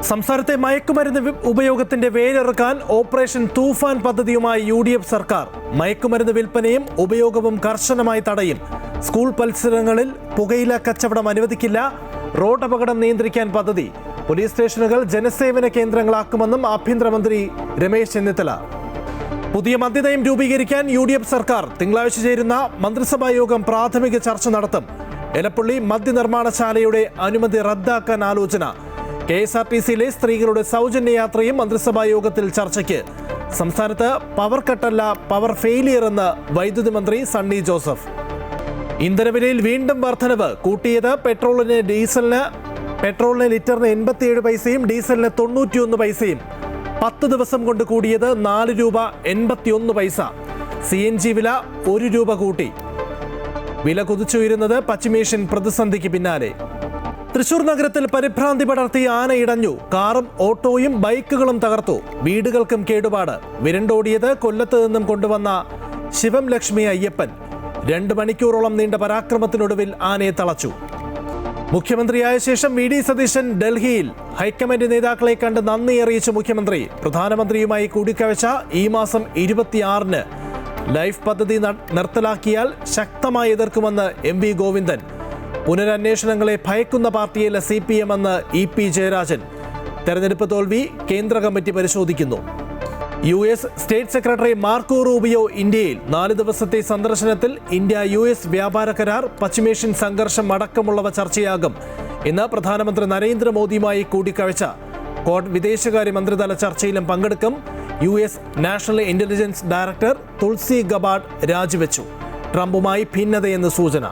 സംസ്ഥാനത്തെ മയക്കുമരുന്ന് ഉപയോഗത്തിന്റെ വേരിറക്കാൻ ഓപ്പറേഷൻ തൂഫാൻ പദ്ധതിയുമായി UDF സർക്കാർ. മയക്കുമരുന്ന് വിൽപ്പനയും ഉപയോഗവും കർശനമായി തടയും. സ്കൂൾ പരിസരങ്ങളിൽ പുകയില കച്ചവടം അനുവദിക്കില്ല. റോഡ് അപകടം നിയന്ത്രിക്കാൻ പദ്ധതി. പോലീസ് സ്റ്റേഷനുകൾ ജനസേവന കേന്ദ്രങ്ങളാക്കുമെന്നും ആഭ്യന്തരമന്ത്രി രമേശ് ചെന്നിത്തല. പുതിയ മദ്യനയം രൂപീകരിക്കാൻ UDF സർക്കാർ തിങ്കളാഴ്ച ചേരുന്ന മന്ത്രിസഭാ യോഗം പ്രാഥമിക ചർച്ച നടത്തും. എലപ്പുള്ളി മദ്യനിർമ്മാണശാലയുടെ അനുമതി റദ്ദാക്കാൻ ആലോചന. KSRTCയിലെ സ്ത്രീകളുടെ സൗജന്യ യാത്രയും മന്ത്രിസഭാ യോഗത്തിൽ ചർച്ചയ്ക്ക്. സംസ്ഥാനത്ത് പവർ കട്ടല്ല പവർ ഫെയിലിയർ എന്ന് വൈദ്യുതി മന്ത്രി സണ്ണി ജോസഫ്. ഇന്ധനവിലയിൽ വീണ്ടും വർധനവ്. കൂട്ടിയത് പെട്രോളിന് ലിറ്ററിന് 87 പൈസയും ഡീസലിന് 91 പൈസയും. 10 ദിവസം കൊണ്ട് കൂടിയത് 4 രൂപ 81 പൈസ. CNG വില 1 രൂപ കൂട്ടി. വില കുതിച്ചുയരുന്നത് പശ്ചിമേഷ്യൻ പ്രതിസന്ധിക്ക് പിന്നാലെ. തൃശൂർ നഗരത്തിൽ പരിഭ്രാന്തി പടർത്തി ആന ഇടഞ്ഞു. കാറും ഓട്ടോയും ബൈക്കുകളും തകർത്തു. വീടുകൾക്കും കേടുപാട്. വിരണ്ടോടിയത് കൊല്ലത്ത് നിന്നും കൊണ്ടുവന്ന ശിവം ലക്ഷ്മി അയ്യപ്പൻ. 2 മണിക്കൂറോളം നീണ്ട പരാക്രമത്തിനൊടുവിൽ ആനയെ തളച്ചു. മുഖ്യമന്ത്രിയായ ശേഷം VD സതീശൻ ഡൽഹിയിൽ ഹൈക്കമാൻഡ് നേതാക്കളെ കണ്ട് നന്ദി അറിയിച്ച മുഖ്യമന്ത്രി. പ്രധാനമന്ത്രിയുമായി കൂടിക്കാഴ്ച ഈ മാസം 26-ന്. ലൈഫ് പദ്ധതി നിർത്തലാക്കിയാൽ ശക്തമായി എതിർക്കുമെന്ന് MV ഗോവിന്ദൻ. പുനരന്വേഷണങ്ങളെ ഭയക്കുന്ന പാർട്ടിയല്ല CPM എന്ന് EP ജയരാജൻ. തെരഞ്ഞെടുപ്പ് തോൽവി കേന്ദ്ര കമ്മിറ്റി പരിശോധിക്കുന്നു. US state secretary Marco Rubio ഇന്ത്യയിൽ 4 ദിവസത്തെ സന്ദർശനത്തിൽ. ഇന്ത്യ-US വ്യാപാര കരാർ, പശ്ചിമേഷ്യൻ സംഘർഷം അടക്കമുള്ളവ ചർച്ചയാകും. ഇന്ന് പ്രധാനമന്ത്രി നരേന്ദ്രമോദിയുമായി കൂടിക്കാഴ്ച. ക്വാഡ് വിദേശകാര്യ മന്ത്രിതല ചർച്ചയിലും പങ്കെടുക്കും. US national intelligence director Tulsi Gabbard രാജിവെച്ചു. ട്രംപുമായി ഭിന്നതയെന്ന് സൂചന.